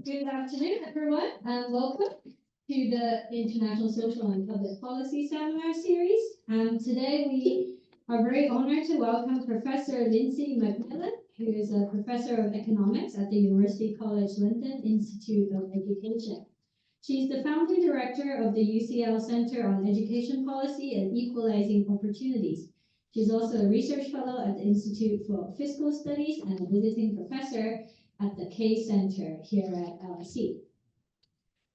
Good afternoon, everyone, and welcome to the International Social and Public Policy Seminar Series. Today we are very honored to welcome Professor Lindsey Macmillan, who is a Professor of Economics at the University College London Institute of Education. She's the founding director of the UCL Centre on Education Policy and Equalizing Opportunities. She's also a research fellow at the Institute for Fiscal Studies and a visiting professor at the K Center here at LSE.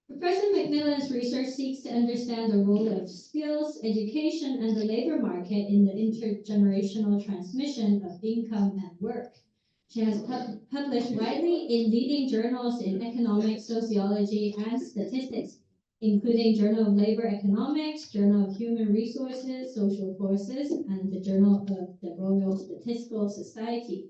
Professor Macmillan's research seeks to understand the role of skills, education, and the labor market in the intergenerational transmission of income and work. She has published widely in leading journals in economics, sociology, and statistics, including Journal of Labor Economics, Journal of Human Resources, Social Forces, and the Journal of the Royal Statistical Society.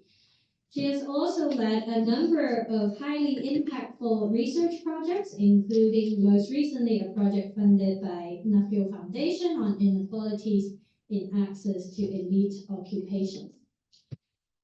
She has also led a number of highly impactful research projects, including most recently a project funded by Nuffield Foundation on inequalities in access to elite occupations.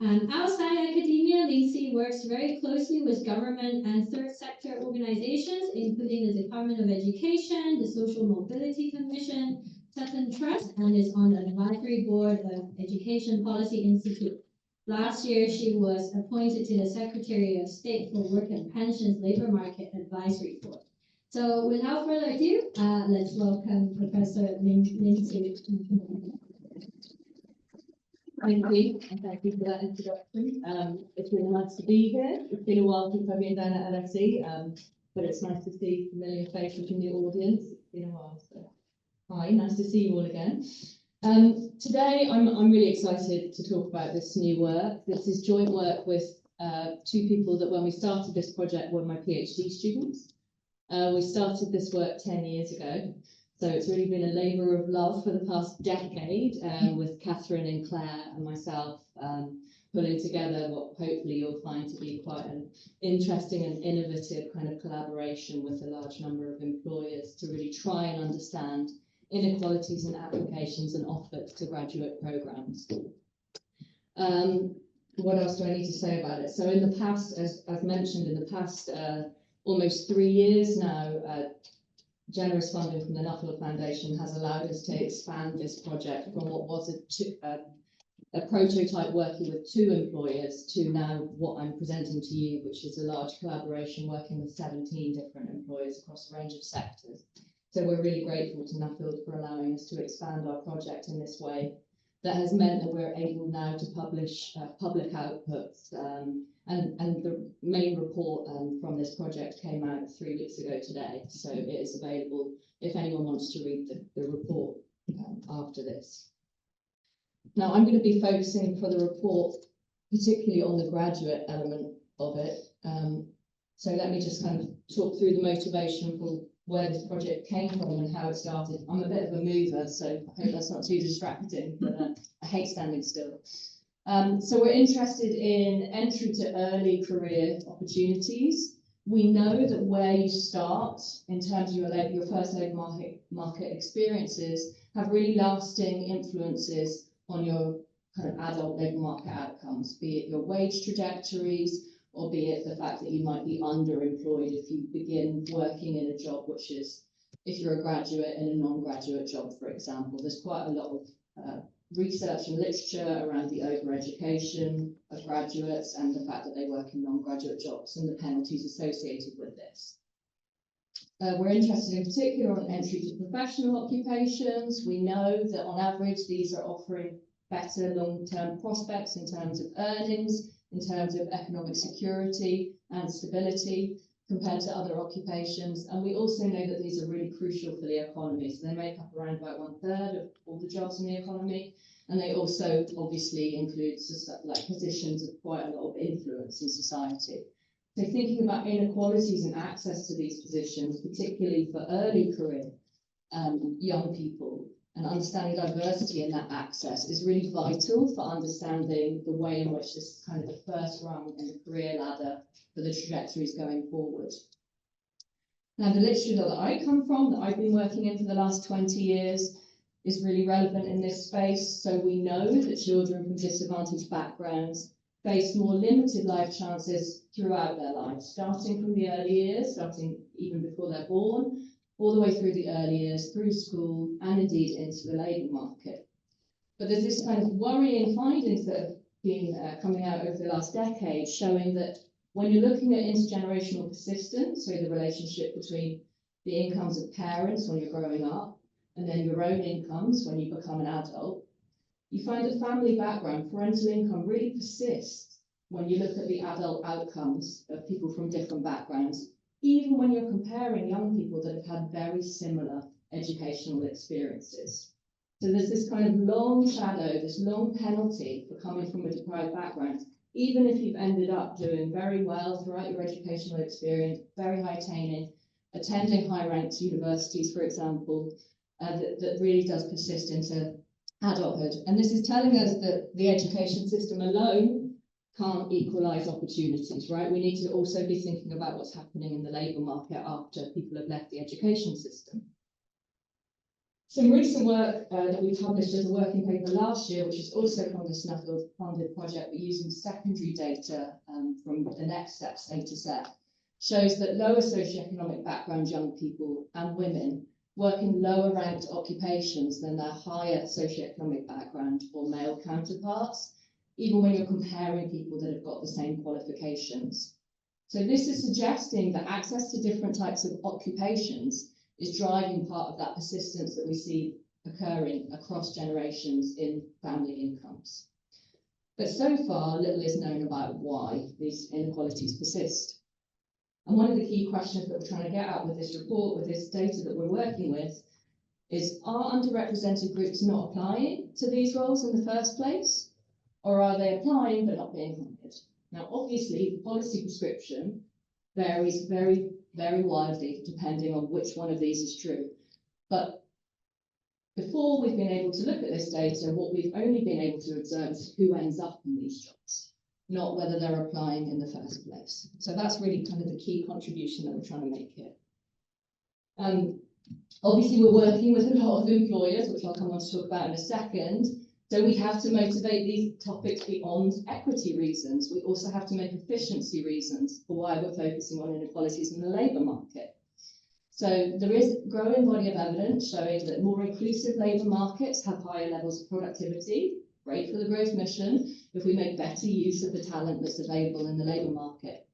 Outside academia, Lindsey works very closely with government and third sector organizations, including the Department of Education, the Social Mobility Commission, Sutton Trust, and is on the advisory board of Education Policy Institute. Last year, she was appointed to the Secretary of State for Work and Pensions Labor Market Advisory Board. So without further ado, let's welcome Professor Lindsey. Thank you, and thank you for that introduction. It's really nice to be here. It's been a while since I've been down at LSE, but it's nice to see familiar faces in the audience. It's been a while, so hi, nice to see you all again. Today, I'm really excited to talk about this new work. This is joint work with two people that when we started this project were my PhD students. We started this work 10 years ago. So it's really been a labour of love for the past decade with Catherine and Claire and myself pulling together what hopefully you'll find to be quite an interesting and innovative kind of collaboration with a large number of employers to really try and understand inequalities in applications and offers to graduate programmes. What else do I need to say about it? So in the past, as I've mentioned, in the past almost 3 years now, generous funding from the Nuffield Foundation has allowed us to expand this project from what was a prototype working with 2 employers to now what I'm presenting to you, which is a large collaboration working with 17 different employers across a range of sectors. So we're really grateful to Nuffield for allowing us to expand our project in this way. That has meant that we're able now to publish public outputs, and the main report from this project came out 3 weeks ago today, so it is available if anyone wants to read the report after this. Now I'm going to be focusing for the report particularly on the graduate element of it, so let me just kind of talk through the motivation for where this project came from and how it started. I'm a bit of a mover, so I hope that's not too distracting, but I hate standing still. So we're interested in entry to early career opportunities. We know that where you start in terms of your first labour market experiences have really lasting influences on your kind of adult labour market outcomes, be it your wage trajectories, or be it the fact that you might be underemployed if you begin working in a job, which is, if you're a graduate in a non-graduate job, for example. There's quite a lot of research and literature around the over-education of graduates and the fact that they work in non-graduate jobs and the penalties associated with this. We're interested in particular on entry to professional occupations. We know that on average, these are offering better long-term prospects in terms of earnings, in terms of economic security and stability compared to other occupations. And we also know that these are really crucial for the economy. So they make up around about 1/3 of all the jobs in the economy. And they also obviously include like positions of quite a lot of influence in society. So thinking about inequalities and access to these positions, particularly for early career young people, and understanding diversity in that access is really vital for understanding the way in which this is kind of the first rung in the career ladder for the trajectories going forward. Now, the literature that I come from, that I've been working in for the last 20 years, is really relevant in this space. So we know that children from disadvantaged backgrounds face more limited life chances throughout their lives, starting from the early years, starting even before they're born, all the way through the early years, through school, and indeed into the labour market. But there's this kind of worrying findings that have been coming out over the last decade, showing that when you're looking at intergenerational persistence, so the relationship between the incomes of parents when you're growing up, and then your own incomes when you become an adult, you find that family background, parental income really persists when you look at the adult outcomes of people from different backgrounds, even when you're comparing young people that have had very similar educational experiences. So there's this kind of long shadow, this long penalty for coming from a deprived background, even if you've ended up doing very well throughout your educational experience, very high attaining, attending high-ranked universities, for example, that really does persist into adulthood. And this is telling us that the education system alone can't equalise opportunities, right? We need to also be thinking about what's happening in the labour market after people have left the education system. Some recent work that we published as a working paper last year, which is also from the Snufffield funded project, but using secondary data from the Next Steps data set, shows that lower socioeconomic background young people and women work in lower ranked occupations than their higher socioeconomic background or male counterparts, even when you're comparing people that have got the same qualifications. So this is suggesting that access to different types of occupations is driving part of that persistence that we see occurring across generations in family incomes. But so far, little is known about why these inequalities persist. And one of the key questions that we're trying to get at with this report, with this data that we're working with, is are underrepresented groups not applying to these roles in the first place? Or are they applying but not being hired? Now, obviously, the policy prescription varies very, very widely depending on which one of these is true. But before we've been able to look at this data, what we've only been able to observe is who ends up in these jobs, not whether they're applying in the first place. So that's really kind of the key contribution that we're trying to make here. Obviously, we're working with a lot of employers, which I'll come on to talk about in a second. So we have to motivate these topics beyond equity reasons. We also have to make efficiency reasons for why we're focusing on inequalities in the labour market. So there is a growing body of evidence showing that more inclusive labour markets have higher levels of productivity, great for the growth mission, if we make better use of the talent that's available in the labour market.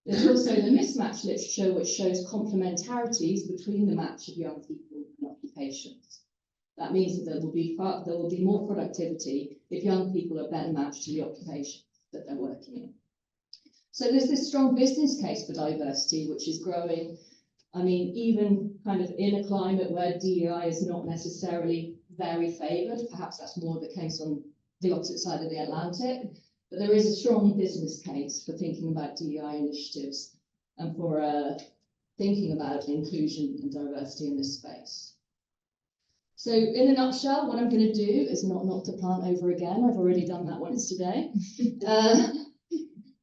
There's also the mismatch literature, which shows complementarities between the match of young people and occupations. That means that there will be more productivity if young people are better matched to the occupation that they're working in. So there's this strong business case for diversity, which is growing. I mean, even kind of in a climate where DEI is not necessarily very favoured, perhaps that's more the case on the opposite side of the Atlantic, but there is a strong business case for thinking about DEI initiatives and for thinking about inclusion and diversity in this space. So in a nutshell, what I'm going to do is not to plant over again, I've already done that once today,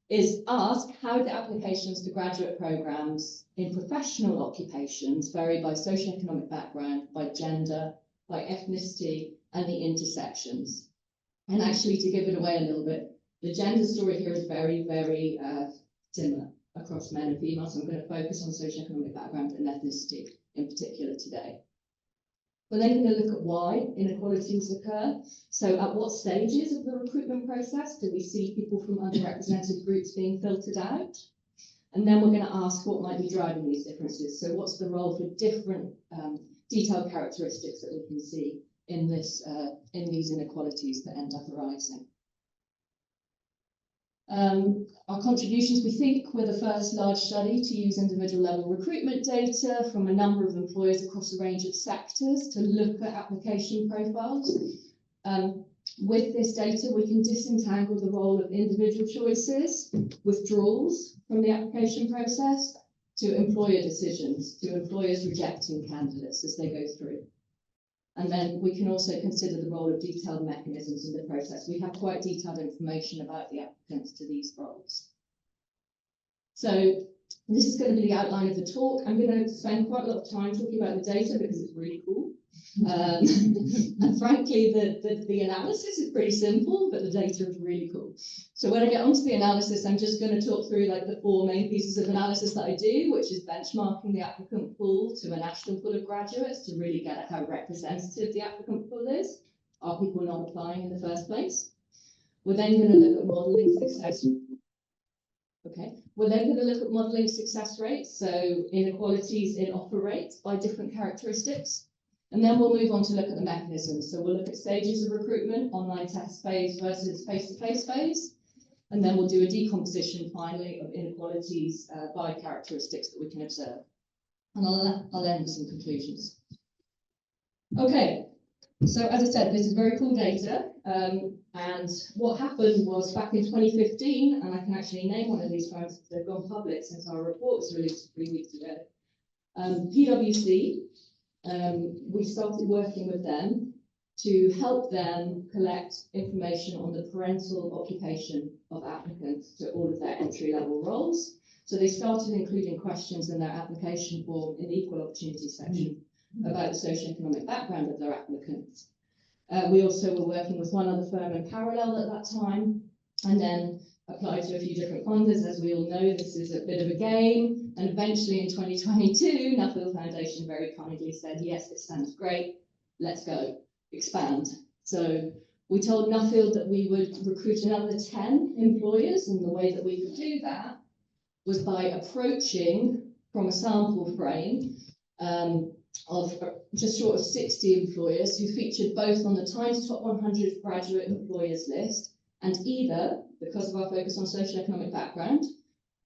is ask how the applications to graduate programmes in professional occupations vary by socioeconomic background, by gender, by ethnicity, and the intersections. And actually, to give it away a little bit, the gender story here is very, very similar across men and females. So I'm going to focus on socioeconomic background and ethnicity in particular today. We're then going to look at why inequalities occur. So at what stages of the recruitment process do we see people from underrepresented groups being filtered out? And then we're going to ask what might be driving these differences. So what's the role for different detailed characteristics that we can see in these inequalities that end up arising? Our contributions, we think, were the first large study to use individual level recruitment data from a number of employers across a range of sectors to look at application profiles. With this data, we can disentangle the role of individual choices, withdrawals from the application process, to employer decisions, to employers rejecting candidates as they go through. And then we can also consider the role of detailed mechanisms in the process. We have quite detailed information about the applicants to these roles. So This is going to be the outline of the talk. I'm going to spend quite a lot of time talking about the data because it's really cool. And frankly, the analysis is pretty simple, but the data is really cool. So when I get onto the analysis, I'm just going to talk through like the 4 main pieces of analysis that I do, which is benchmarking the applicant pool to a national pool of graduates to really get at how representative the applicant pool is. Are people not applying in the first place? We're then going to look at modelling success. Okay, we're then going to look at modelling success rates, so inequalities in offer rates by different characteristics. And then we'll move on to look at the mechanisms. So we'll look at stages of recruitment, online test phase versus face-to-face phase. And then we'll do a decomposition finally of inequalities by characteristics that we can observe. And I'll end with some conclusions. Okay, so as I said, this is very cool data. And what happened was back in 2015, and I can actually name one of these firms because they've gone public since our report was released 3 weeks ago. PwC. We started working with them to help them collect information on the parental occupation of applicants to all of their entry-level roles. So they started including questions in their application form in the equal opportunity section about the socioeconomic background of their applicants. We also were working with one other firm in parallel at that time, and then applied to a few different funders. As we all know, this is a bit of a game. And eventually in 2022, Nuffield Foundation very kindly said, yes, this sounds great, let's go, expand. So we told Nuffield that we would recruit another 10 employers, and the way that we could do that was by approaching from a sample frame of just short of 60 employers who featured both on the Times Top 100 graduate employers list, and either, because of our focus on socioeconomic background,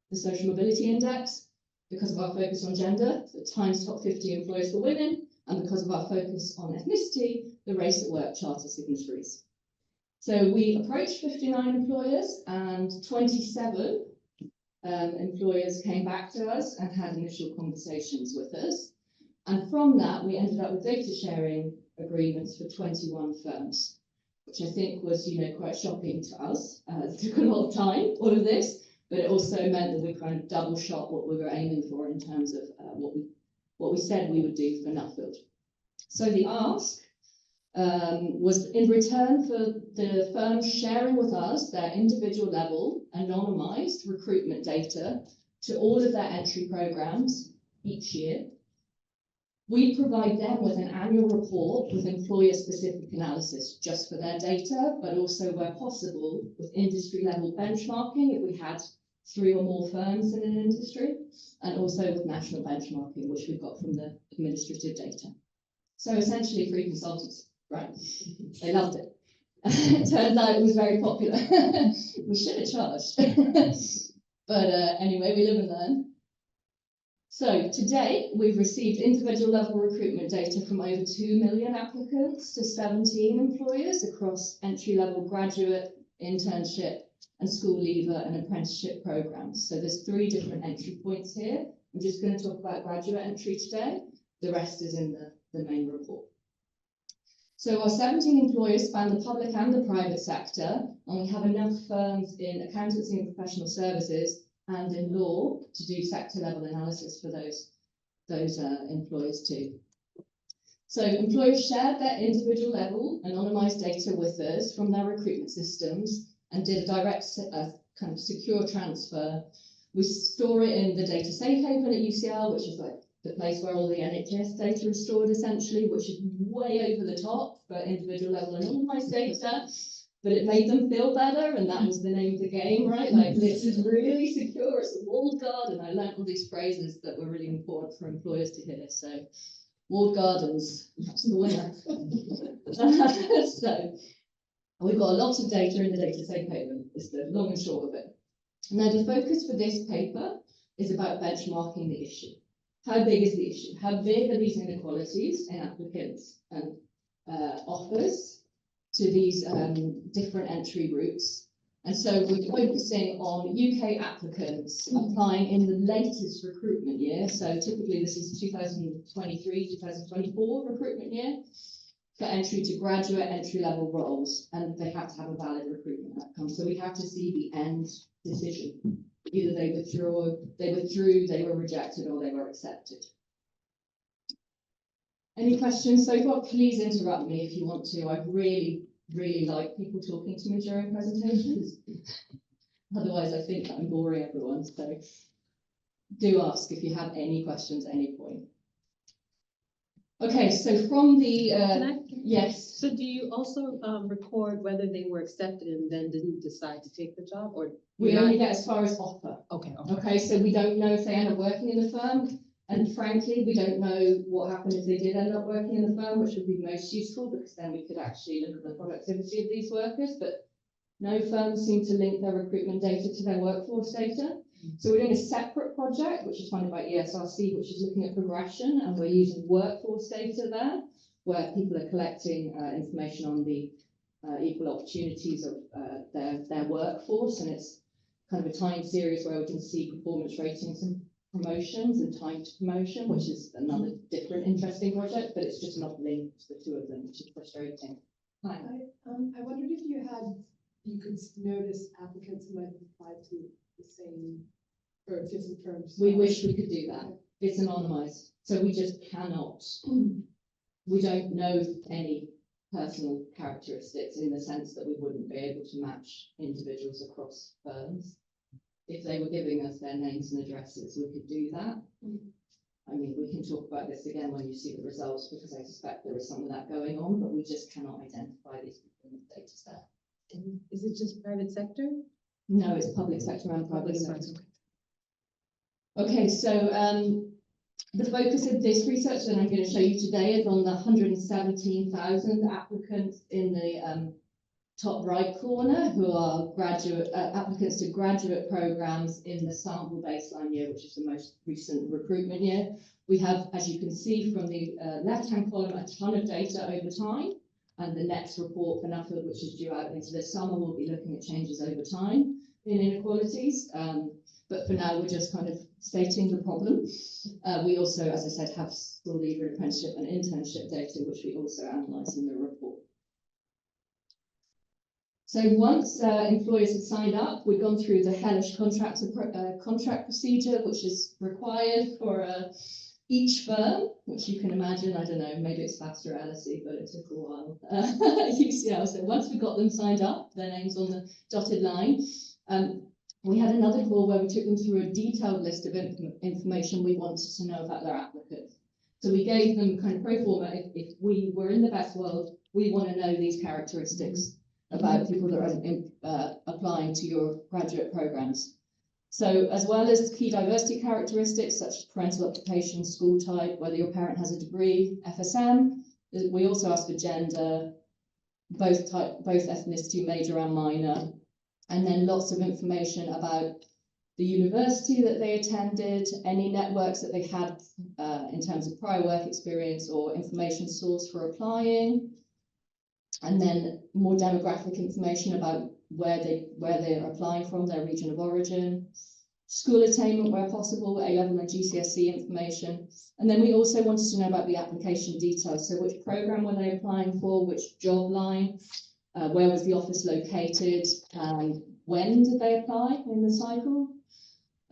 the Social Mobility Index, because of our focus on gender, the Times Top 50 Employers for Women, and because of our focus on ethnicity, the Race at Work Charter signatories. So we approached 59 employers, and 27 employers came back to us and had initial conversations with us. And from that, we ended up with data sharing agreements for 21 firms, which I think was, quite shocking to us. It took a lot of time, all of this, but it also meant that we kind of double shot what we were aiming for in terms of what we said we would do for Nuffield. So the ask was in return for the firms sharing with us their individual level anonymized recruitment data to all of their entry programs each year. We provide them with an annual report with employer-specific analysis just for their data, but also where possible with industry-level benchmarking if we had 3 or more firms in an industry, and also with national benchmarking, which we've got from the administrative data. So essentially free consultants, right? They loved it. It turns out it was very popular. We should have charged. But anyway, we live and learn. So to date, we've received individual level recruitment data from over 2 million applicants to 17 employers across entry-level graduate, internship, and school leaver and apprenticeship programs. So there's 3 different entry points here. I'm just going to talk about graduate entry today. The rest is in the main report. So our 17 employers span the public and the private sector, and we have enough firms in accountancy and professional services and in law to do sector level analysis for those employers too. So employers shared their individual level anonymized data with us from their recruitment systems and did a direct kind of secure transfer. We store it in the data safe haven at UCL, which is like the place where all the NHS data is stored essentially, which is way over the top for individual level anonymized data. But it made them feel better, and that was the name of the game, right? Like, this is really secure, it's a walled garden. I learned all these phrases that were really important for employers to hear. So, walled gardens, that's the winner. So, we've got a lot of data in the data safe haven, is the long and short of it. Now, the focus for this paper is about benchmarking the issue. How big is the issue? How big are these inequalities in applicants and offers to these different entry routes? And so we're focusing on UK applicants applying in the latest recruitment year. So typically this is 2023, 2024 recruitment year for entry to graduate entry-level roles, and they have to have a valid recruitment outcome. So we have to see the end decision. either they withdrew, they were rejected, or they were accepted. Any questions so far? Please interrupt me if you want to. I really, really like people talking to me during presentations. Otherwise, I think I'm boring everyone. So do ask if you have any questions at any point. Okay, so from the yes. So do you also record whether they were accepted and then didn't decide to take the job, or We only get as far as offer. okay? Okay, so we don't know if they end up working in the firm, and frankly, we don't know what happened if they did end up working in the firm, which would be most useful, because then we could actually look at the productivity of these workers, but no firms seem to link their recruitment data to their workforce data. So we're doing a separate project, which is funded by ESRC, which is looking at progression, and we're using workforce data there, where people are collecting information on the equal opportunities of their workforce, and it's kind of a time series where we can see performance ratings and promotions and time to promotion, which is another different interesting project, but it's just not linked to the two of them, which is frustrating. Hi. I wondered if you could notice applicants who might have applied to the same or different firms. We wish we could do that. It's anonymized, so we just cannot. We don't know any personal characteristics in the sense that we wouldn't be able to match individuals across firms. If they were giving us their names and addresses, we could do that. I mean, we can talk about this again when you see the results, because I suspect there is some of that going on, but we just cannot identify these people in the data set. Is it just private sector? No, it's public sector and private sector. sector. Okay, so the focus of this research that I'm going to show you today is on the 117,000 applicants in the top right corner, who are applicants to graduate programs in the sample baseline year, which is the most recent recruitment year. We have, as you can see from the left-hand column, a ton of data over time, and the next report for Nuffield, which is due out into the summer, will be looking at changes over time in inequalities. But for now, we're just kind of stating the problem. We also, as I said, have school leaver apprenticeship and internship data, which we also analyse in the report. So once employers have signed up, we've gone through the hellish contract procedure, which is required for each firm, which you can imagine. I don't know, maybe it's faster at LSE, but it took a while. UCL. So once we got them signed up, their names on the dotted line, we had another call where we took them through a detailed list of information we wanted to know about their applicants. So we gave them kind of pro forma, if we were in the best world, we want to know these characteristics about people that are applying to your graduate programs. So as well as key diversity characteristics such as parental occupation, school type, whether your parent has a degree, FSM, we also ask for gender, both ethnicity, major and minor, and then lots of information about the university that they attended, any networks that they had in terms of prior work experience or information source for applying, and then more demographic information about where they are applying from, their region of origin, school attainment where possible, A-level and GCSE information. And then we also wanted to know about the application details. So which program were they applying for, which job line, where was the office located, and when did they apply in the cycle?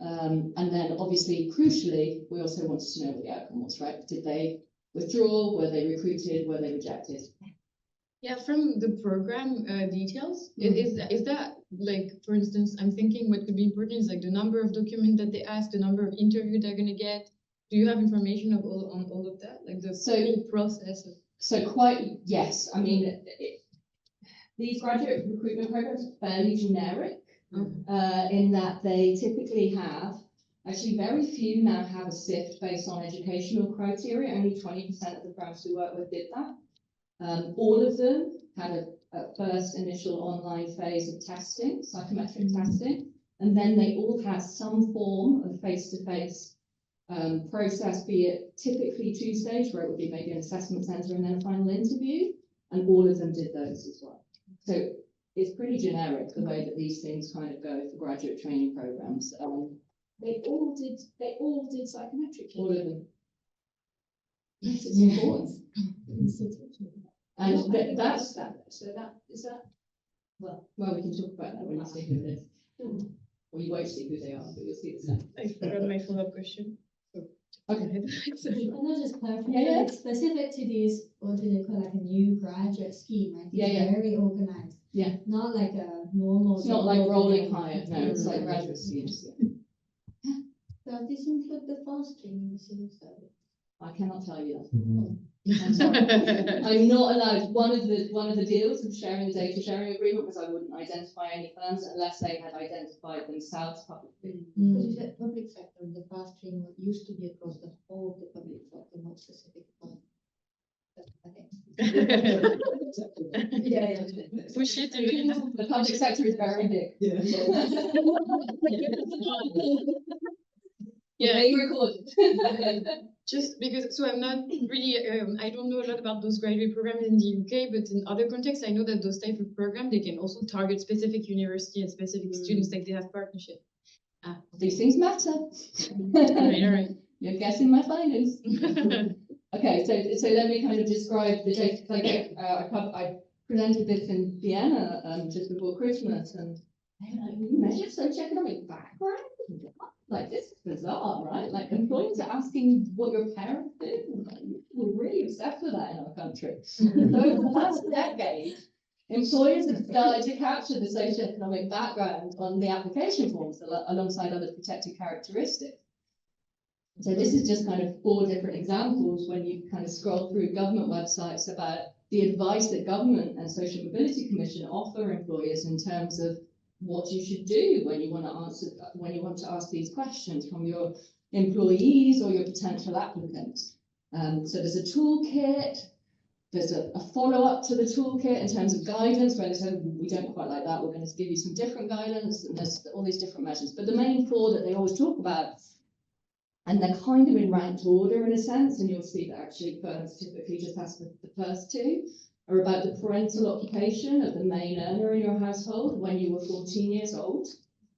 And then obviously, crucially, we also wanted to know what the outcome was, right? Did they withdraw? Were they recruited? Were they rejected? Yeah, from the program details, is that like, for instance, I'm thinking what could be important is like the number of documents that they ask, the number of interviews they're going to get. Do you have information of all of that, like the whole process? So quite, yes. I mean, these graduate recruitment programs are fairly generic in that they typically have, actually very few now have a sift based on educational criteria. Only 20% of the firms we work with did that. All of them had a first initial online phase of testing, psychometric testing, and then they all had some form of face-to-face process, be it typically two-stage, where it would be maybe an assessment centre and then a final interview, and all of them did those as well. So it's pretty generic the way that these things kind of go for graduate training programs. They all did psychometric. All of them. Yes, it's important. And that's that. So that is that. well, we can talk about that when you see who it is. Well, you won't see who they are, but you'll see the same. I forgot my follow-up question. Okay. Sorry. And I'll just clarify, Yeah. it's specific to these, what do they call, like a new graduate scheme, right? Yeah, It's yeah. very organized. Yeah. Not like a normal. It's not job like rolling opening. hire, no, it's like graduate schemes. Does this include the fostering in the civil service? I cannot tell you that. I'm sorry. I'm not allowed, one of the deals of sharing the data sharing agreement was I wouldn't identify any firms unless they had identified themselves publicly. Because you said public sector, the fostering used to be across the whole of the public sector, not specific one. I think. Yeah. Push it a bit. The public sector is very big. Yeah. Being recorded. Just because, so I'm not really, I don't know a lot about those graduate programs in the UK, but in other contexts, I know that those type of programs, they can also target specific university and specific students, like they have partnership. These things matter. All right. You're guessing my findings. Okay, so let me kind of describe the data. I presented this in Vienna just before Christmas, and they were like, "You measure socioeconomic background? Like, this is bizarre, right? Like, employers are asking what your parents did. Like, we're really obsessed with that in our country." So over the last decade, employers have started to capture the socioeconomic background on the application forms alongside other protected characteristics. So this is just kind of 4 different examples when you kind of scroll through government websites about the advice that government and Social Mobility Commission offer employers in terms of what you should do when you want to ask these questions from your employees or your potential applicants. So there's a toolkit. There's a follow-up to the toolkit in terms of guidance where they say, we don't quite like that, we're going to give you some different guidance, and there's all these different measures. But the main 4 that they always talk about, and they're kind of in ranked order in a sense, and you'll see that actually firms typically just ask the first 2, are about the parental occupation of the main earner in your household when you were 14 years old.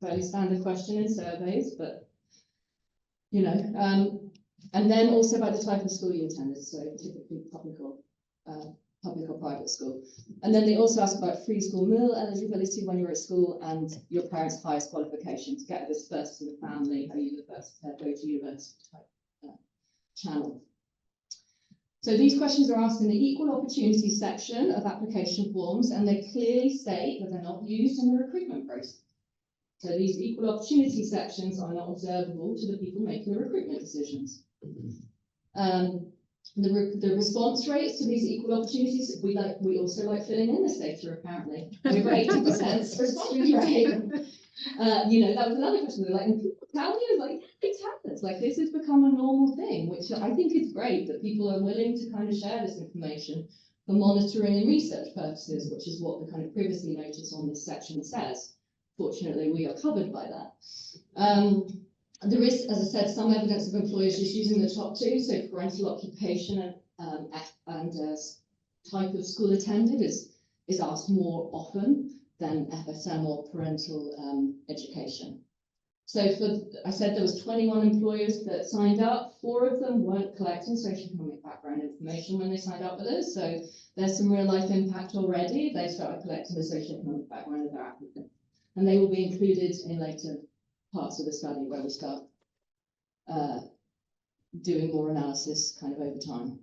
Fairly standard question in surveys, but, you know, and then also about the type of school you attended, so typically public or private school. And then they also ask about free school meal eligibility when you're at school and your parents' highest qualification to get this first in the family, are you the first to go to university type channel. So these questions are asked in the equal opportunity section of application forms, and they clearly state that they're not used in the recruitment process. So these equal opportunity sections are not observable to the people making the recruitment decisions. The response rates to these equal opportunities, we also like filling in this data apparently. Over 80% response rate. You know, that was another question. They're like, and people tell you, like, it happens. Like, this has become a normal thing, which I think is great that people are willing to kind of share this information for monitoring and research purposes, which is what the kind of privacy notice on this section says. Fortunately, we are covered by that. There is, as I said, some evidence of employers just using the top 2, so parental occupation and type of school attended is asked more often than FSM or parental education. So I said there was 21 employers that signed up. 4 of them weren't collecting socioeconomic background information when they signed up with us. So there's some real life impact already. They started collecting the socioeconomic background of their applicant, and they will be included in later parts of the study where we start doing more analysis kind of over time.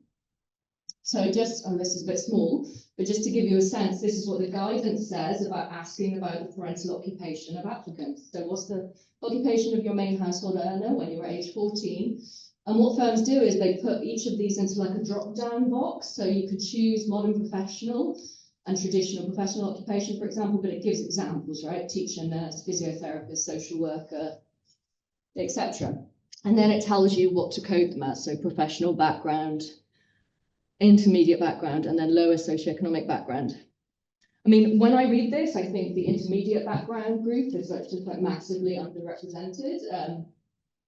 So just, and this is a bit small, but just to give you a sense, this is what the guidance says about asking about the parental occupation of applicants. So what's the occupation of your main household earner when you're age 14? And what firms do is they put each of these into like a drop-down box. So you could choose modern professional and traditional professional occupation, for example, but it gives examples, right? Teacher, nurse, physiotherapist, social worker, etc. And then it tells you what to code them as. So professional background, intermediate background, and then lower socioeconomic background. I mean, when I read this, I think the intermediate background group is just like massively underrepresented.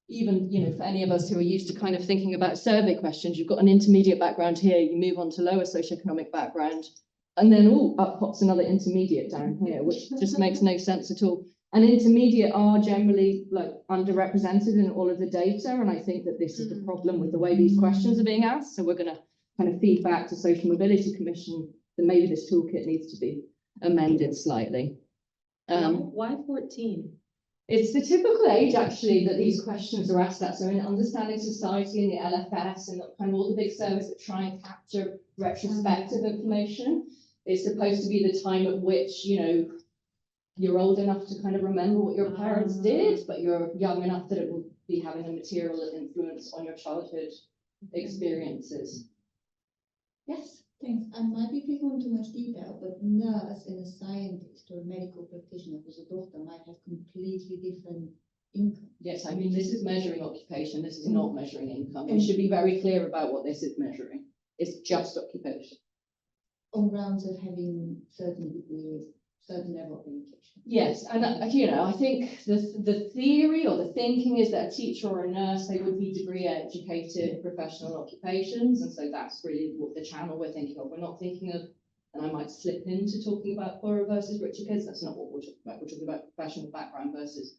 Even, you know, for any of us who are used to kind of thinking about survey questions, you've got an intermediate background here, you move on to lower socioeconomic background, and then, up pops another intermediate down here, which just makes no sense at all. And intermediate are generally like underrepresented in all of the data. And I think that this is the problem with the way these questions are being asked. So we're going to kind of feed back to Social Mobility Commission that maybe this toolkit needs to be amended slightly. Why 14? It's the typical age actually that these questions are asked at. So in Understanding Society and the LFS and kind of all the big surveys that try and capture retrospective information, it's supposed to be the time at which, you know, you're old enough to kind of remember what your parents did, but you're young enough that it will be having a material influence on your childhood experiences. Yes? Thanks. I might be taking on too much detail, but nurse and a scientist or medical practitioner who's a doctor might have completely different income. Yes, I mean, this is measuring occupation. This is not measuring income. We should be very clear about what this is measuring. It's just occupation. On grounds of having certain degrees, certain level of education. Yes, and you know, I think the theory or the thinking is that a teacher or a nurse, they would be degree educated in professional occupations, and so that's really what the channel we're thinking of. We're not thinking of, and I might slip into talking about poorer versus richer kids. That's not what we're talking about. We're talking about professional background versus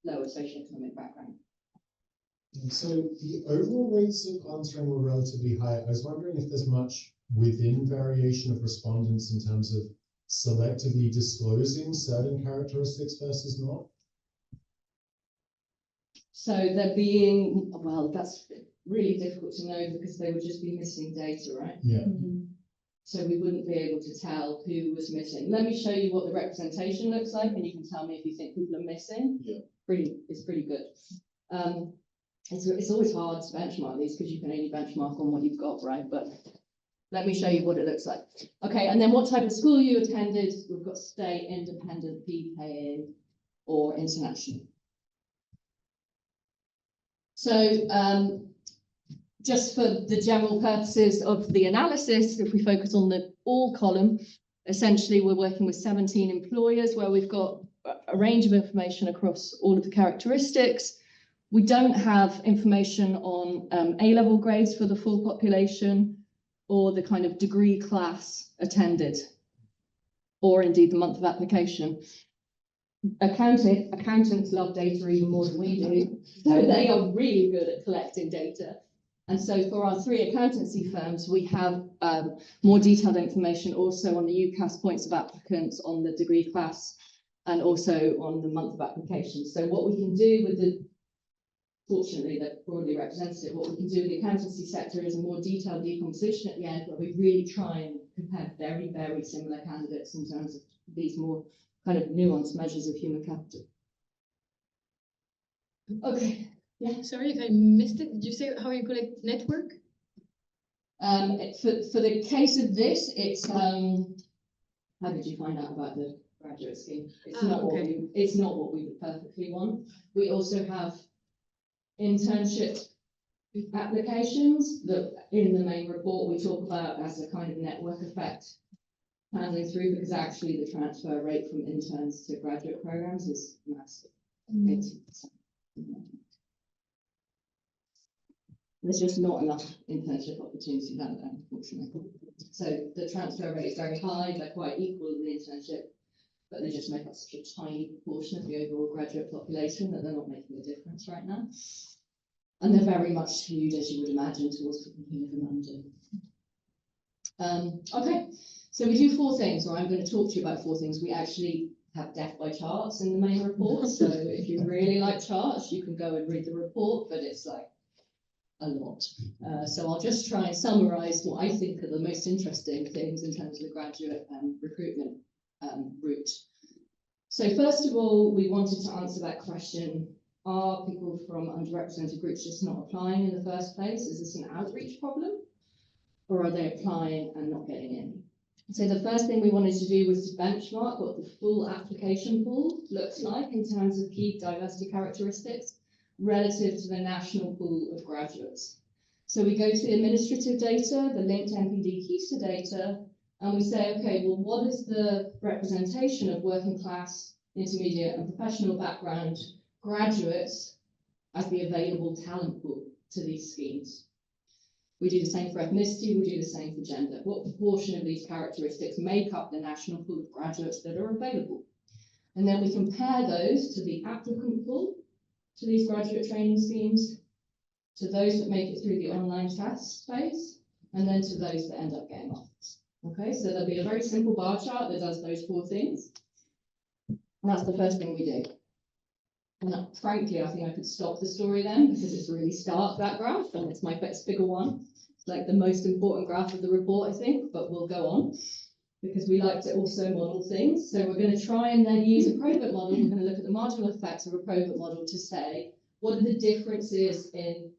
lower socioeconomic background. And so the overall rates of answering were relatively high. I was wondering if there's much within variation of respondents in terms of selectively disclosing certain characteristics versus not? So they're being, well, that's really difficult to know because they would just be missing data, right? Yeah. So we wouldn't be able to tell who was missing. Let me show you what the representation looks like, and you can tell me if you think people are missing. Yeah. It's pretty good. It's always hard to benchmark these because you can only benchmark on what you've got, right? But let me show you what it looks like. Okay, and then what type of school you attended. We've got state, independent, fee paying, or international. So just for the general purposes of the analysis, if we focus on the all column, essentially we're working with 17 employers where we've got a range of information across all of the characteristics. We don't have information on A-level grades for the full population, or the kind of degree class attended, or indeed the month of application. Accountants love data even more than we do, so they are really good at collecting data. And so for our 3 accountancy firms, we have more detailed information also on the UCAS points of applicants, on the degree class, and also on the month of application. So what we can do with the, fortunately, they're broadly representative. What we can do with the accountancy sector is a more detailed decomposition at the end, where we really try and compare very, very similar candidates in terms of these more kind of nuanced measures of human capital. Okay, yeah. Sorry if I missed it. Did you say how you collect network? For the case of this, it's how did you find out about the graduate scheme? It's not okay. it's not what we would perfectly want. We also have internship applications that in the main report we talk about as a kind of network effect handling through, because actually the transfer rate from interns to graduate programs is massive, 80%. There's just not enough internship opportunities out there, unfortunately. So the transfer rate is very high, they're quite equal in the internship, but they just make up such a tiny proportion of the overall graduate population that they're not making a difference right now. And they're very much skewed, as you would imagine, towards people who live in London. Okay, so we do 4 things, or I'm going to talk to you about 4 things. We actually have death by charts in the main report, so if you really like charts, you can go and read the report, but it's like a lot. So I'll just try and summarize what I think are the most interesting things in terms of the graduate recruitment route. So first of all, we wanted to answer that question: are people from underrepresented groups just not applying in the first place? Is this an outreach problem? Or are they applying and not getting in? So the first thing we wanted to do was to benchmark what the full application pool looks like in terms of key diversity characteristics relative to the national pool of graduates. So we go to the administrative data, the linked NPD KESA data, and we say, okay, well, what is the representation of working class, intermediate and professional background graduates as the available talent pool to these schemes? We do the same for ethnicity, we do the same for gender. What proportion of these characteristics make up the national pool of graduates that are available? And then we compare those to the applicant pool to these graduate training schemes, to those that make it through the online test phase, and then to those that end up getting offers. Okay, so there'll be a very simple bar chart that does those 4 things. And that's the first thing we do. And frankly, I think I could stop the story then because it's really stark, that graph, and it's my best figure one. It's like the most important graph of the report, I think, but we'll go on because we like to also model things. So we're going to try and then use a probit model. We're going to look at the marginal effects of a probit model to say, what are the differences in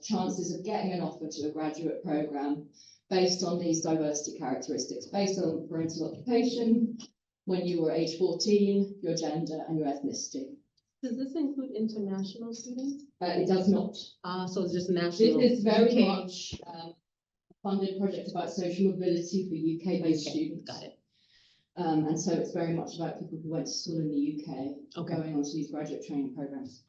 chances of getting an offer to a graduate program based on these diversity characteristics, based on parental occupation, when you were age 14, your gender and your ethnicity. Does this include international students? It does not. So it's just This national. is very UK. much a funded project about social mobility for UK-based Okay, students. got it. And so it's very much about people who went to school in the UK, Okay. going on to these graduate training programs.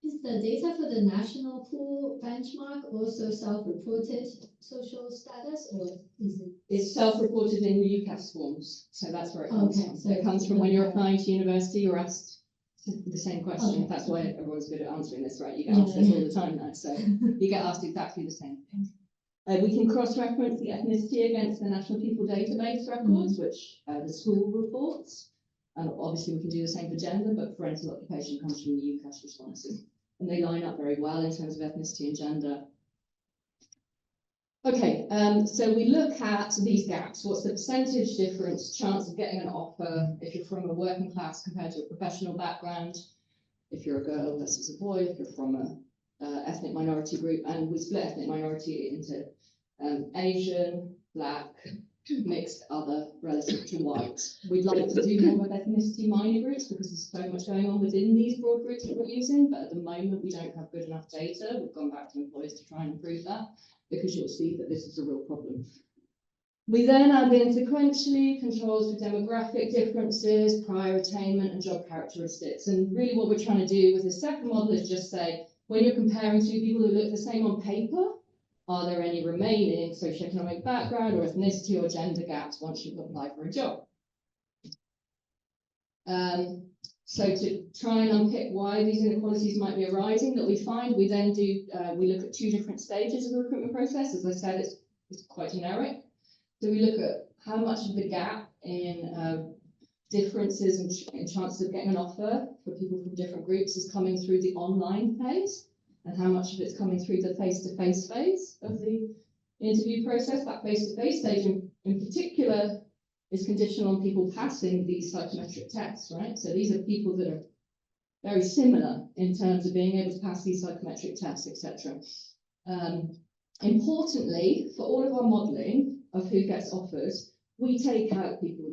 Is the data for the national pool benchmark also self-reported social status, or is it? It's self-reported in the UCAS forms, so that's where it comes Okay, from. so It comes it's from when you're like- applying to university, you're asked the same question. Okay. That's why everyone's good at answering this, right? You get Yeah. asked this all the time now, so you get asked exactly the same thing. We can cross-reference the ethnicity against the National People Database records, which the school reports. And obviously we can do the same for gender, but parental occupation comes from the UCAS responses. And they line up very well in terms of ethnicity and gender. Okay, so we look at these gaps. What's the percentage difference, chance of getting an offer if you're from a working class compared to a professional background, if you're a girl versus a boy, if you're from a ethnic minority group, and we split ethnic minority into Asian, Black, mixed, other, relative to white. We'd like to do more with ethnicity minor groups because there's so much going on within these broad groups that we're using, but at the moment we don't have good enough data. We've gone back to employers to try and improve that because you'll see that this is a real problem. We then add in sequentially controls for demographic differences, prior attainment and job characteristics. And really what we're trying to do with this second model is just say, when you're comparing two people who look the same on paper, are there any remaining socioeconomic background or ethnicity or gender gaps once you've applied for a job? So to try and unpick why these inequalities might be arising that we find, we then do, we look at two different stages of the recruitment process. As I said, it's quite generic. So we look at how much of the gap in differences in chances of getting an offer for people from different groups is coming through the online phase, and how much of it's coming through the face-to-face phase of the interview process. That face-to-face stage in particular is conditional on people passing these psychometric tests, right? So these are people that are very similar in terms of being able to pass these psychometric tests, etc. Importantly, for all of our modelling of who gets offers, we take out people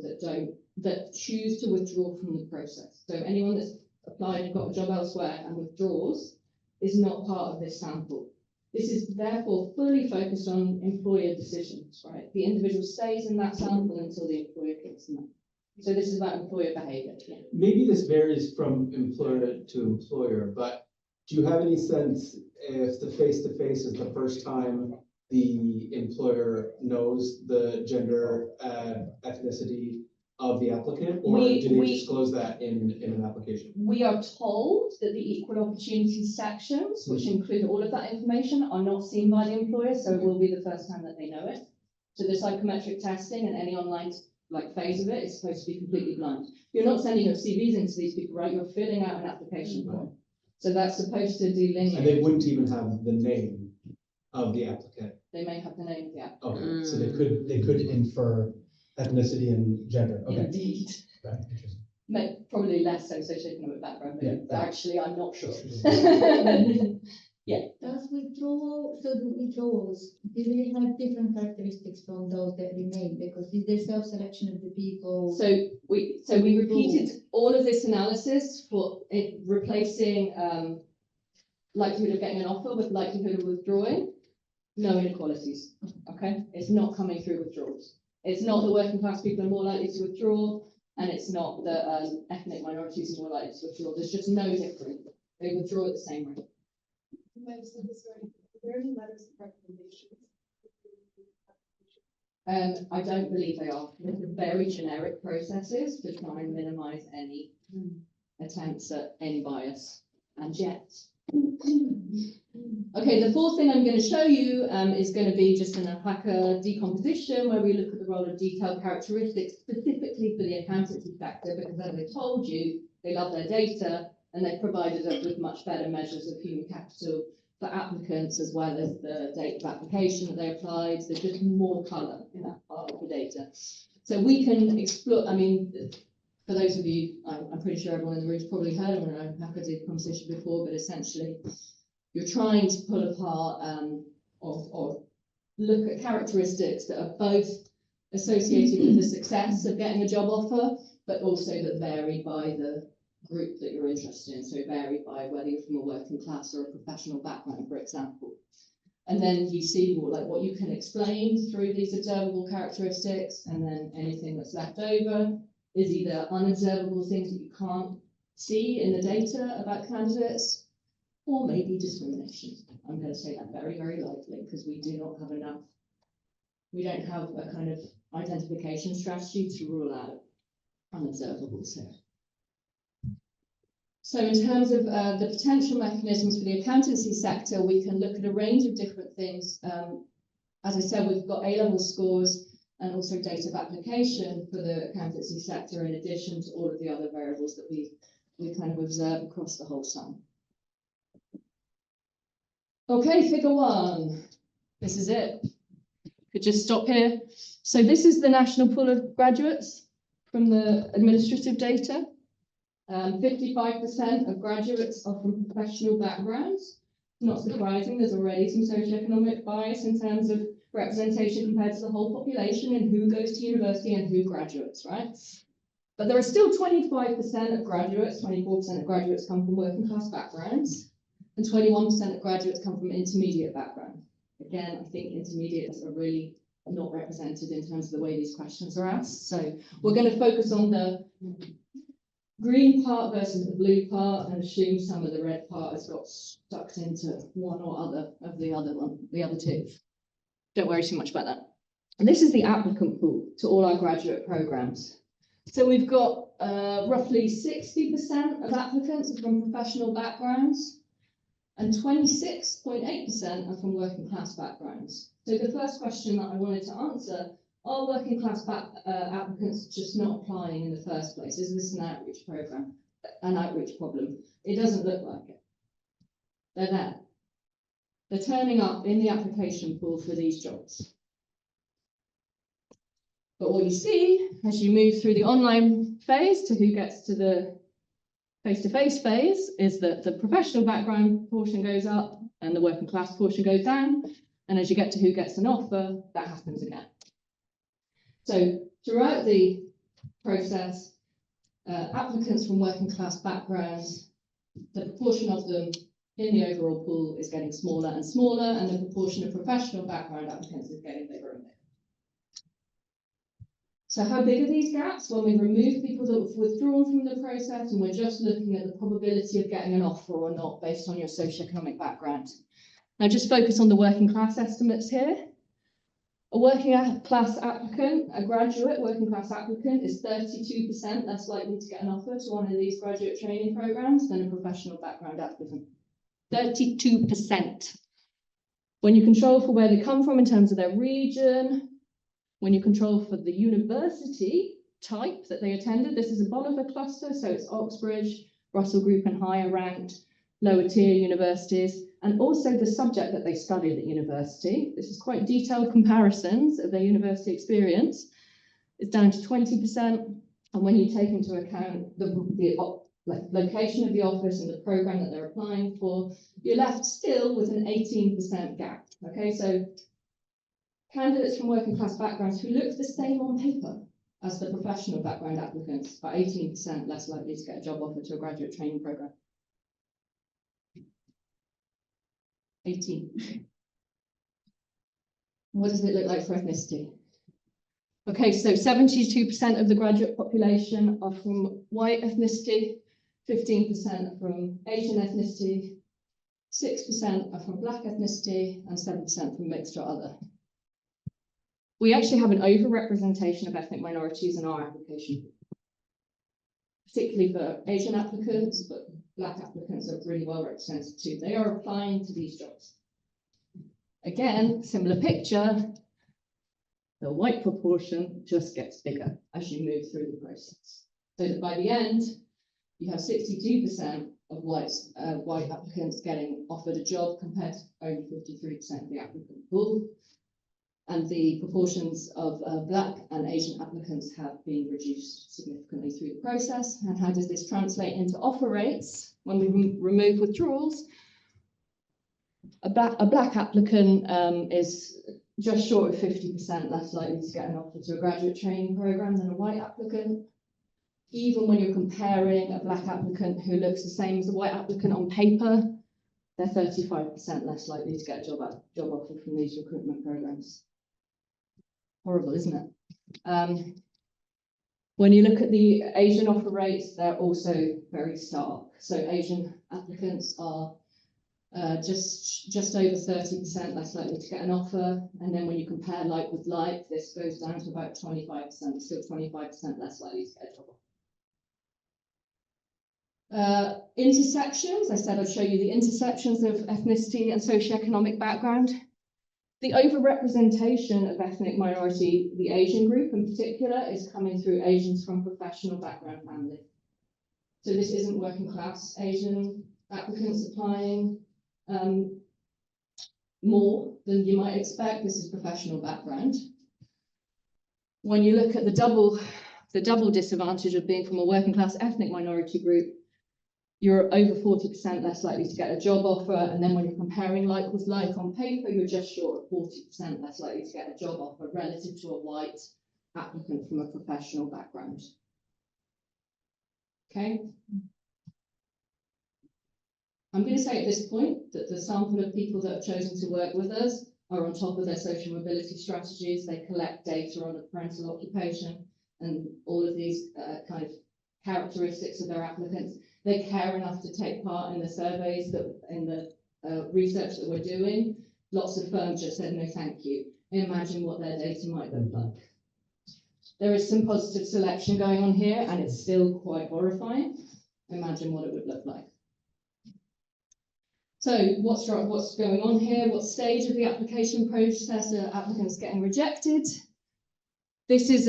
that choose to withdraw from the process. So anyone that's applied and got a job elsewhere and withdraws is not part of this sample. This is therefore fully focused on employer decisions, right? The individual stays in that sample until the employer kicks them out. So this is about employer behavior. Yeah. Maybe this varies from employer to employer, but do you have any sense if the face-to-face is the first time the employer knows the gender, ethnicity of the applicant, or do they disclose that in an application? We are told that the equal opportunity sections, which include all of that information, are not seen by the employer, so it will be the first time that they know it. So the psychometric testing and any online phase of it is supposed to be completely blind. You're not sending your CVs into these people, right? You're filling out an application form. So that's supposed to delineate. And they wouldn't even have the name of the applicant. They may have the name of the applicant. Okay. So they could infer ethnicity and gender. Okay. Indeed. Right. Interesting. Probably less so socioeconomic background, but Yeah. actually I'm not sure. Does withdrawal, so the withdrawals, do they have different characteristics from those that remain? Because is there self-selection of the people? So we repeated all of this analysis for it, replacing likelihood of getting an offer with likelihood of withdrawing. No inequalities. Okay, it's not coming through withdrawals. It's not the working class people are more likely to withdraw, and it's not the ethnic minorities are more likely to withdraw. There's just no difference. They withdraw at the same rate. You might have said this already. Are there any letters of recommendations? I don't believe they are. They're very generic processes to try and minimise any attempts at any bias. And yet. Okay, the fourth thing I'm going to show you is going to be just an alpaca decomposition where we look at the role of detailed characteristics specifically for the accountancy sector, because as I told you, they love their data and they've provided us with much better measures of human capital for applicants, as well as the date of application that they applied. So there's just more colour in that part of the data. So we can explore, I mean, for those of you, I'm pretty sure everyone in the room's probably heard of it, I've had the conversation before, but essentially you're trying to pull apart or look at characteristics that are both associated with the success of getting a job offer, but also that vary by the group that you're interested in. So vary by whether you're from a working class or a professional background, for example. And then you see what you can explain through these observable characteristics, and then anything that's left over is either unobservable things that you can't see in the data about candidates, or maybe discrimination. I'm going to say that very, very lightly, because we do not have enough. We don't have a kind of identification strategy to rule out unobservables here. So in terms of the potential mechanisms for the accountancy sector, we can look at a range of different things. As I said, we've got A-level scores and also date of application for the accountancy sector, in addition to all of the other variables that we kind of observe across the whole sum. Okay, figure 1. This is it. Could just stop here. So this is the national pool of graduates from the administrative data. 55% of graduates are from professional backgrounds. Not surprising, there's already some socioeconomic bias in terms of representation compared to the whole population and who goes to university and who graduates, right? But there are still 25% of graduates, 24% of graduates come from working class backgrounds, and 21% of graduates come from intermediate background. Again, I think intermediates are really not represented in terms of the way these questions are asked. So we're going to focus on the green part versus the blue part and assume some of the red part has got sucked into one or other of the other two. Don't worry too much about that. And this is the applicant pool to all our graduate programs. So we've got roughly 60% of applicants are from professional backgrounds, and 26.8% are from working class backgrounds. So the first question that I wanted to answer, are working class applicants just not applying in the first place? Is this an outreach program, an outreach problem? It doesn't look like it. They're there. They're turning up in the application pool for these jobs. But what you see as you move through the online phase to who gets to the face-to-face phase is that the professional background portion goes up and the working class portion goes down. And as you get to who gets an offer, that happens again. So throughout the process, applicants from working class backgrounds, the proportion of them in the overall pool is getting smaller and smaller, and the proportion of professional background applicants is getting bigger and bigger. So how big are these gaps? When we remove people that have withdrawn from the process and we're just looking at the probability of getting an offer or not based on your socioeconomic background. Now just focus on the working class estimates here. A working class applicant, a graduate working class applicant, is 32% less likely to get an offer to one of these graduate training programs than a professional background applicant. 32%. When you control for where they come from in terms of their region, when you control for the university type that they attended, this is a Bolivar cluster, so it's Oxbridge, Russell Group and higher ranked, lower tier universities, and also the subject that they studied at university. This is quite detailed comparisons of their university experience. It's down to 20%. And when you take into account the location of the office and the program that they're applying for, you're left still with an 18% gap. Okay, so candidates from working class backgrounds who look the same on paper as the professional background applicants, but 18% less likely to get a job offer to a graduate training program. 18. What does it look like for ethnicity? Okay, so 72% of the graduate population are from white ethnicity, 15% are from Asian ethnicity, 6% are from Black ethnicity, and 7% from mixed or other. We actually have an overrepresentation of ethnic minorities in our application, particularly for Asian applicants, but Black applicants are really well represented too. They are applying to these jobs. Again, similar picture, the white proportion just gets bigger as you move through the process. So that by the end, you have 62% of white applicants getting offered a job compared to only 53% of the applicant pool. And the proportions of Black and Asian applicants have been reduced significantly through the process. And how does this translate into offer rates when we remove withdrawals? A black applicant is just short of 50% less likely to get an offer to a graduate training program than a white applicant. Even when you're comparing a black applicant who looks the same as a white applicant on paper, they're 35% less likely to get a job offer from these recruitment programs. Horrible, isn't it? When you look at the Asian offer rates, they're also very stark. So Asian applicants are just over 30% less likely to get an offer. And then when you compare like with like, this goes down to about 25%, still 25% less likely to get a job offer. Intersections, I said I'd show you the intersections of ethnicity and socioeconomic background. The overrepresentation of ethnic minority, the Asian group in particular, is coming through Asians from professional background family. So this isn't working class Asian applicants applying more than you might expect. This is professional background. When you look at the double disadvantage of being from a working class ethnic minority group, you're over 40% less likely to get a job offer. And then when you're comparing like with like on paper, you're just short of 40% less likely to get a job offer relative to a white applicant from a professional background. Okay. I'm going to say at this point that the sample of people that have chosen to work with us are on top of their social mobility strategies. They collect data on the parental occupation and all of these kind of characteristics of their applicants. They care enough to take part in the surveys, that in the research that we're doing. Lots of firms just said no thank you. Imagine what their data might look like. There is some positive selection going on here, and it's still quite horrifying. Imagine what it would look like. So what's going on here? What stage of the application process are applicants getting rejected? This is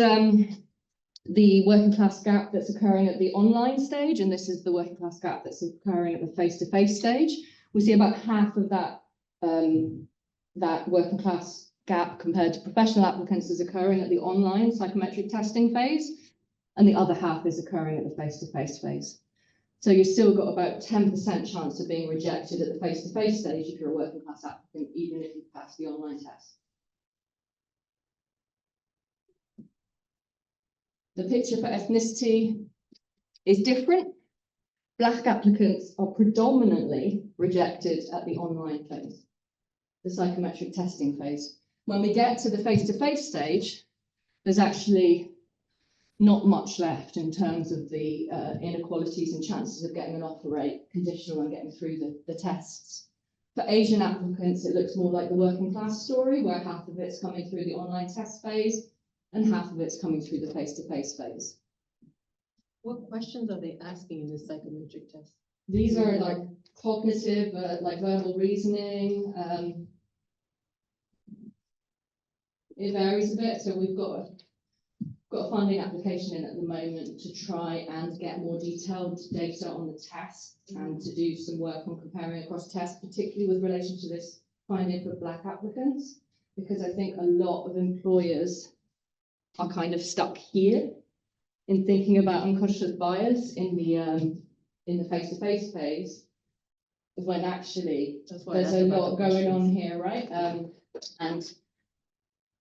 the working class gap that's occurring at the online stage, and this is the working class gap that's occurring at the face-to-face stage. We see about half of that that working class gap compared to professional applicants is occurring at the online psychometric testing phase, and the other half is occurring at the face-to-face phase. So you've still got about 10% chance of being rejected at the face-to-face stage if you're a working class applicant, even if you pass the online test. The picture for ethnicity is different. Black applicants are predominantly rejected at the online phase, the psychometric testing phase. When we get to the face-to-face stage, there's actually not much left in terms of the inequalities and chances of getting an offer rate conditional on getting through the tests. For Asian applicants, it looks more like the working class story, where half of it's coming through the online test phase and half of it's coming through the face-to-face phase. What questions are they asking in the psychometric test? These are like cognitive, like verbal reasoning. It varies a bit. So we've got a funding application in at the moment to try and get more detailed data on the tests and to do some work on comparing across tests, particularly with relation to this finding for Black applicants, because I think a lot of employers are kind of stuck here in thinking about unconscious bias in the face-to-face phase, when actually there's a lot going on here, right? And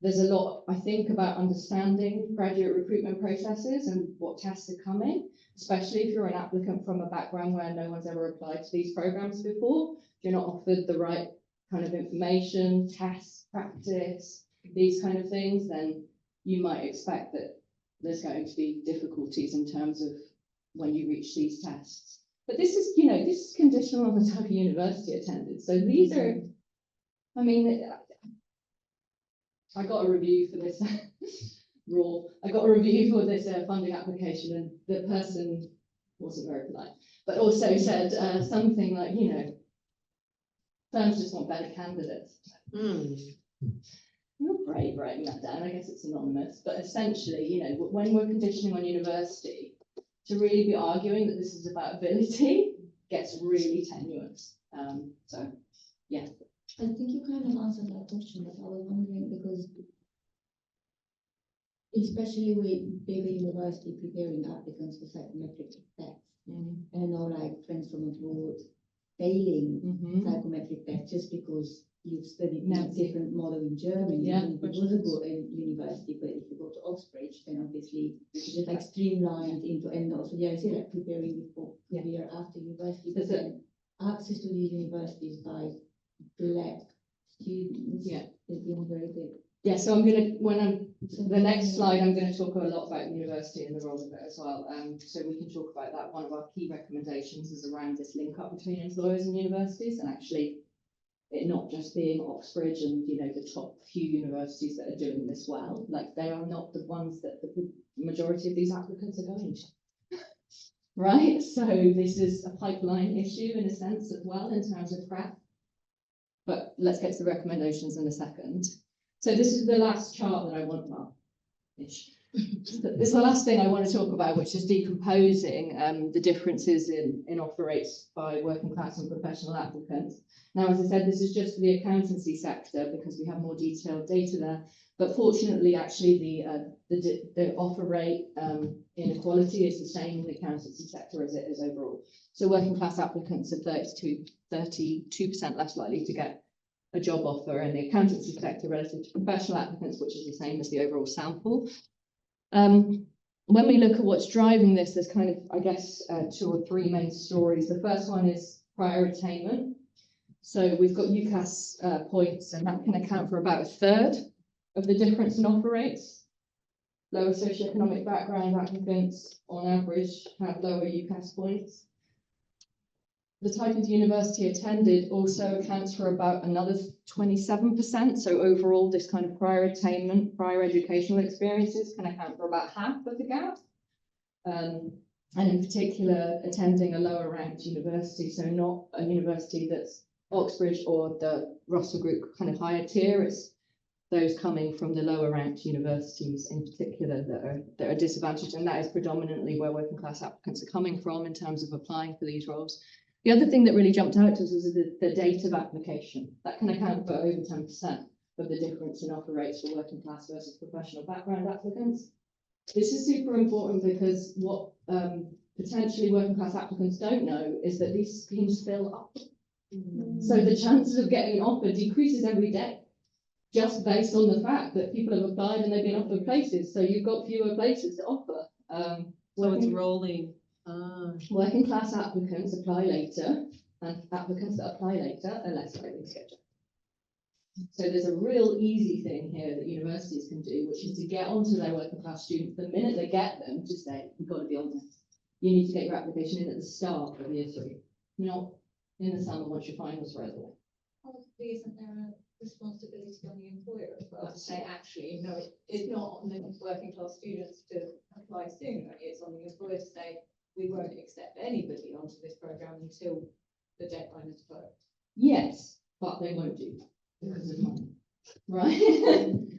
there's a lot, I think, about understanding graduate recruitment processes and what tests are coming, especially if you're an applicant from a background where no one's ever applied to these programs before. If you're not offered the right kind of information, tests, practice, these kind of things, then you might expect that there's going to be difficulties in terms of when you reach these tests. But this is, you know, this is conditional on the type of university attended. So these are, I mean, I got a review for this I got a review for this funding application, and the person wasn't very polite, but also said something like, you know, firms just want better candidates. You're brave writing that down. I guess it's anonymous, but essentially, you know, when we're conditioning on university, to really be arguing that this is about ability gets really tenuous. So, yeah. I think you kind of answered that question, but I was wondering because especially with bigger university preparing applicants for psychometric tests, I know like friends from abroad failing psychometric tests just because you've studied in a different model in Germany. Yeah, and it was a good university, but if you go to Oxbridge, then obviously it's just like streamlined into and also I see like preparing before career after university, but then access to these universities by Black students is being very big. Yeah, so the next slide, I'm going to talk a lot about university and the role of it as well. So we can talk about that. One of our key recommendations is around this link up between employers and universities, and actually it not just being Oxbridge and, you know, the top few universities that are doing this well. Like, they are not the ones that the majority of these applicants are going to. Right? So this is a pipeline issue in a sense as well in terms of prep. But let's get to the recommendations in a second. So this is the last chart that I want, this is the last thing I want to talk about, which is decomposing the differences in offer rates by working class and professional applicants. Now, as I said, this is just for the accountancy sector because we have more detailed data there. But fortunately, actually, the offer rate inequality is the same in the accountancy sector as it is overall. So working class applicants are 32% less likely to get a job offer in the accountancy sector relative to professional applicants, which is the same as the overall sample. When we look at what's driving this, there's kind of, I guess, 2 or 3 main stories. The first one is prior attainment. So we've got UCAS points, and that can account for about 1/3 of the difference in offer rates. Lower socioeconomic background applicants, on average, have lower UCAS points. The type of university attended also accounts for about another 27%. So overall, this kind of prior attainment, prior educational experiences can account for about half of the gap. And in particular, attending a lower ranked university, so not a university that's Oxbridge or the Russell Group kind of higher tier, it's those coming from the lower ranked universities in particular that are disadvantaged, and that is predominantly where working class applicants are coming from in terms of applying for these roles. The other thing that really jumped out to us was the date of application. That can account for over 10% of the difference in offer rates for working class versus professional background applicants. This is super important because what potentially working class applicants don't know is that these schemes fill up. So the chances of getting an offer decreases every day, just based on the fact that people have applied and they've been offered places. So you've got fewer places to offer. So it's rolling. Working class applicants apply later, and applicants that apply later are less likely to get jobs. So there's a real easy thing here that universities can do, which is to get onto their working class students the minute they get them, to say, you've got to be on this. You need to get your application in at the start of year 3, not in the summer once your finals are out of the way. Obviously, isn't there a responsibility on the employer as well to say, actually, no, it's not on the working class students to apply soon, it's on the employer to say, we won't accept anybody onto this program until the deadline is closed. Yes, but they won't do because of money, right?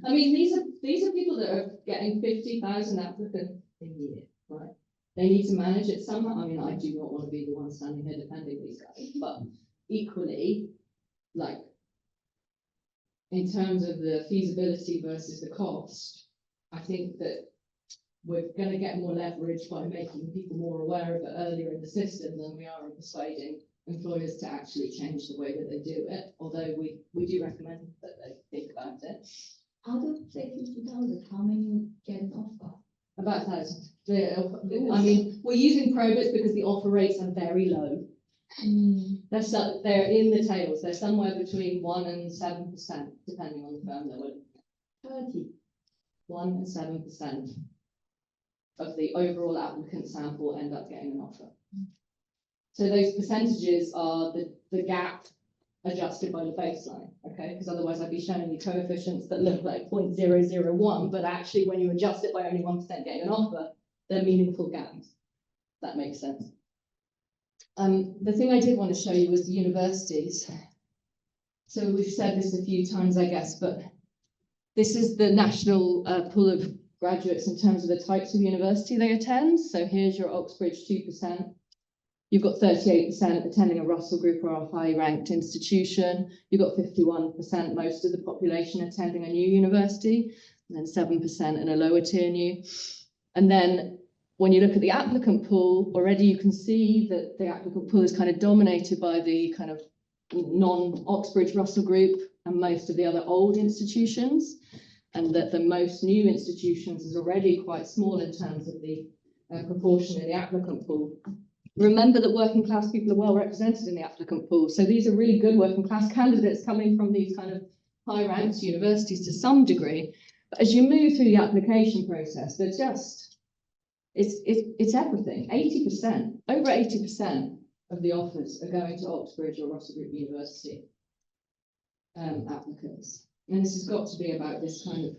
I mean, these are people that are getting 50,000 applicants a year, right? They need to manage it somehow. I mean, I do not want to be the one standing here defending these guys, but equally, like, in terms of the feasibility versus the cost, I think that we're going to get more leverage by making people more aware of it earlier in the system than we are in persuading employers to actually change the way that they do it, although we do recommend that they think about it. Out of, say, 50,000, how many get an offer? About 1,000. I mean, we're using Probus because the offer rates are very low. They're in the tails. They're somewhere between 1% and 7%, depending on the firm that we're looking at. 1% and 7% of the overall applicant sample end up getting an offer. So those percentages are the gap adjusted by the baseline, okay? Because otherwise I'd be showing you coefficients that look like 0.001, but actually when you adjust it by only 1% getting an offer, they're meaningful gaps. That makes sense. The thing I did want to show you was the universities. So we've said this a few times, I guess, but this is the national pool of graduates in terms of the types of university they attend. So here's your Oxbridge 2%, You've got 38% attending a Russell Group or a high-ranked institution. You've got 51%, most of the population attending a new university, and then 7% in a lower tier new. And then when you look at the applicant pool, already you can see that the applicant pool is kind of dominated by the kind of non-Oxbridge Russell Group and most of the other old institutions, and that the most new institutions is already quite small in terms of the proportion in the applicant pool. Remember that working class people are well represented in the applicant pool. So these are really good working class candidates coming from these kind of high ranked universities to some degree. But as you move through the application process, they're just, it's everything. 80%, over 80% of the offers are going to Oxbridge or Russell Group University applicants. And this has got to be about this kind of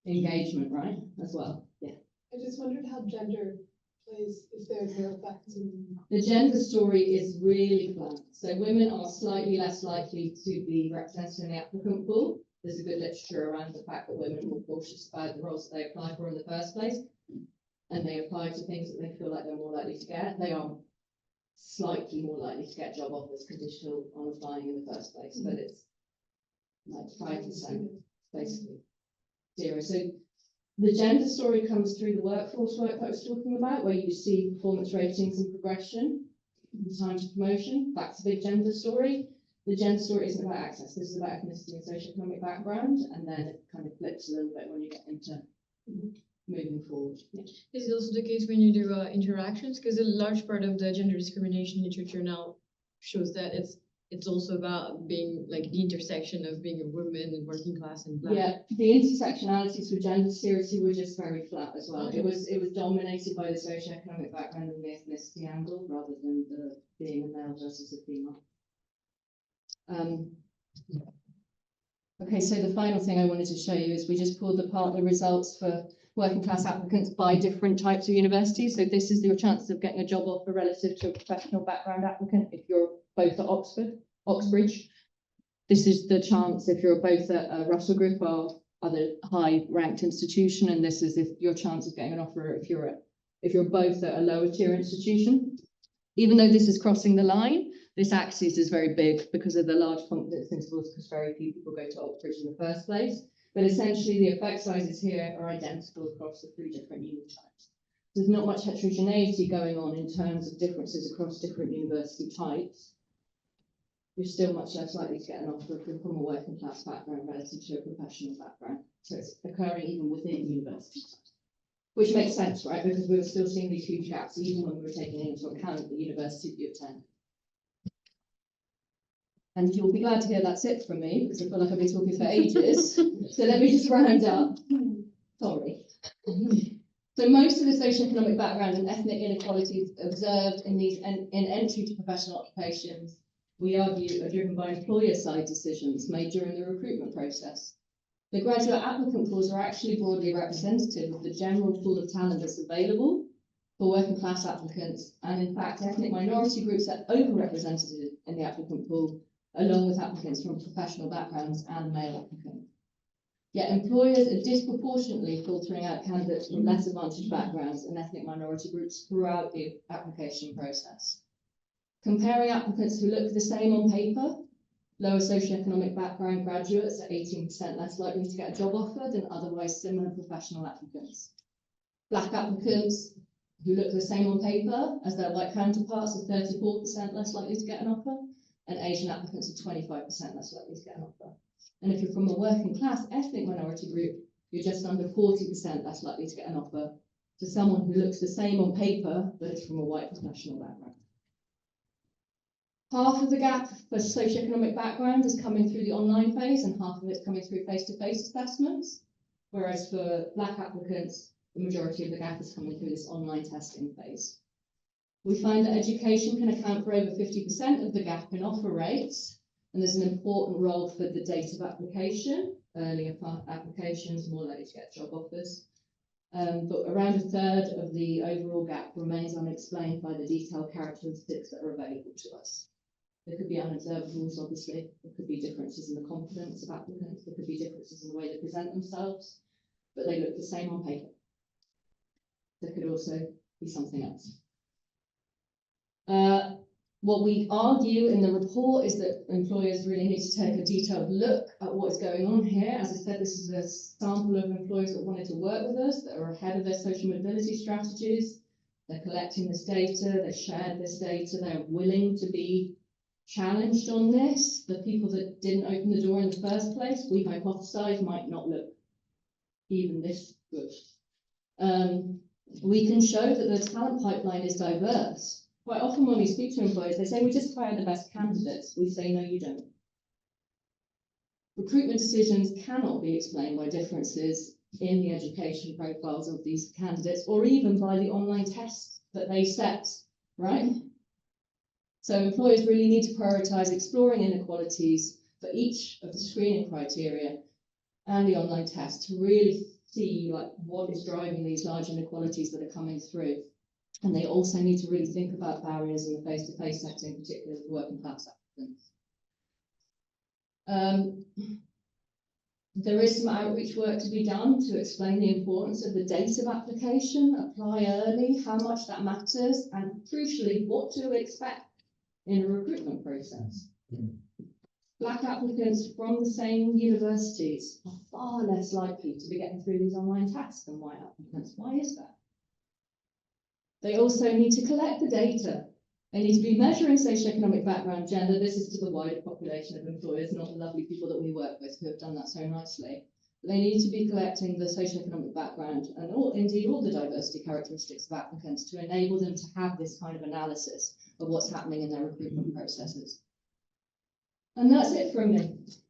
engagement, right, as well. Yeah. I just wondered how gender plays, if there's no effect in. The gender story is really flat. So women are slightly less likely to be represented in the applicant pool. There's a good literature around the fact that women are more cautious about the roles that they apply for in the first place. And they apply to things that they feel like they're more likely to get. They are slightly more likely to get job offers conditional on applying in the first place, but it's like 5%, basically zero. So the gender story comes through the workforce work I was talking about, where you see performance ratings and progression, time to promotion. That's a big gender story. The gender story isn't about access. This is about ethnicity and socioeconomic background, and then it kind of flips a little bit when you get into moving forward. Yeah. Is it also the case when you do interactions? Because a large part of the gender discrimination literature now shows that it's also about being like the intersection of being a woman and working class and black. Yeah, the intersectionalities for gender seriously were just very flat as well. It was dominated by the socioeconomic background and the ethnicity angle rather than the being a male versus a female. Okay, so the final thing I wanted to show you is we just pulled apart the results for working class applicants by different types of universities. So this is your chances of getting a job offer relative to a professional background applicant if you're both at Oxbridge. This is the chance if you're both at a Russell Group or other high ranked institution, and this is if your chance of getting an offer if you're both at a lower tier institution. Even though this is crossing the line, this axis is very big because of the large confidence intervals, because very few people go to Oxbridge in the first place. But essentially the effect sizes here are identical across the three different uni types. There's not much heterogeneity going on in terms of differences across different university types. You're still much less likely to get an offer if you're from a working class background relative to a professional background. So it's occurring even within universities, which makes sense, right? Because we were still seeing these huge gaps, even when we were taking into account the university that you attend. And you'll be glad to hear that's it from me, because I feel like I've been talking for ages. So let me just round up. Sorry. So most of the socioeconomic background and ethnic inequalities observed in entry to professional occupations, we argue, are driven by employer-side decisions made during the recruitment process. The graduate applicant pools are actually broadly representative of the general pool of talent that's available for working class applicants, and in fact, ethnic minority groups are overrepresented in the applicant pool, along with applicants from professional backgrounds and male applicants. Yet employers are disproportionately filtering out candidates from less advantaged backgrounds and ethnic minority groups throughout the application process. Comparing applicants who look the same on paper, lower socioeconomic background graduates are 18% less likely to get a job offer than otherwise similar professional applicants. Black applicants who look the same on paper as their white counterparts are 34% less likely to get an offer, and Asian applicants are 25% less likely to get an offer. And if you're from a working class ethnic minority group, you're just under 40% less likely to get an offer to someone who looks the same on paper, but is from a white professional background. Half of the gap for socioeconomic background is coming through the online phase, and half of it's coming through face-to-face assessments, whereas for black applicants, the majority of the gap is coming through this online testing phase. We find that education can account for over 50% of the gap in offer rates, and there's an important role for the date of application. Earlier applications, more likely to get job offers. But around a third of the overall gap remains unexplained by the detailed characteristics that are available to us. There could be unobservables, obviously. There could be differences in the confidence of applicants. There could be differences in the way they present themselves, but they look the same on paper. There could also be something else. What we argue in the report is that employers really need to take a detailed look at what is going on here. As I said, this is a sample of employers that wanted to work with us, that are ahead of their social mobility strategies. They're collecting this data, they shared this data, they're willing to be challenged on this. The people that didn't open the door in the first place, we hypothesize might not look even this good. We can show that the talent pipeline is diverse. Quite often when we speak to employers, they say, we just hire the best candidates. We say, no, you don't. Recruitment decisions cannot be explained by differences in the education profiles of these candidates, or even by the online tests that they set, right? So employers really need to prioritize exploring inequalities for each of the screening criteria and the online test to really see like what is driving these large inequalities that are coming through. And they also need to really think about barriers in the face-to-face setting, particularly for working class applicants. There is some outreach work to be done to explain the importance of the date of application, apply early, how much that matters, and crucially, what to expect in a recruitment process. Black applicants from the same universities are far less likely to be getting through these online tests than white applicants. Why is that? They also need to collect the data. They need to be measuring socioeconomic background, gender. This is to the wider population of employers, not the lovely people that we work with who have done that so nicely. But they need to be collecting the socioeconomic background and indeed all the diversity characteristics of applicants to enable them to have this kind of analysis of what's happening in their recruitment processes. And that's it from me.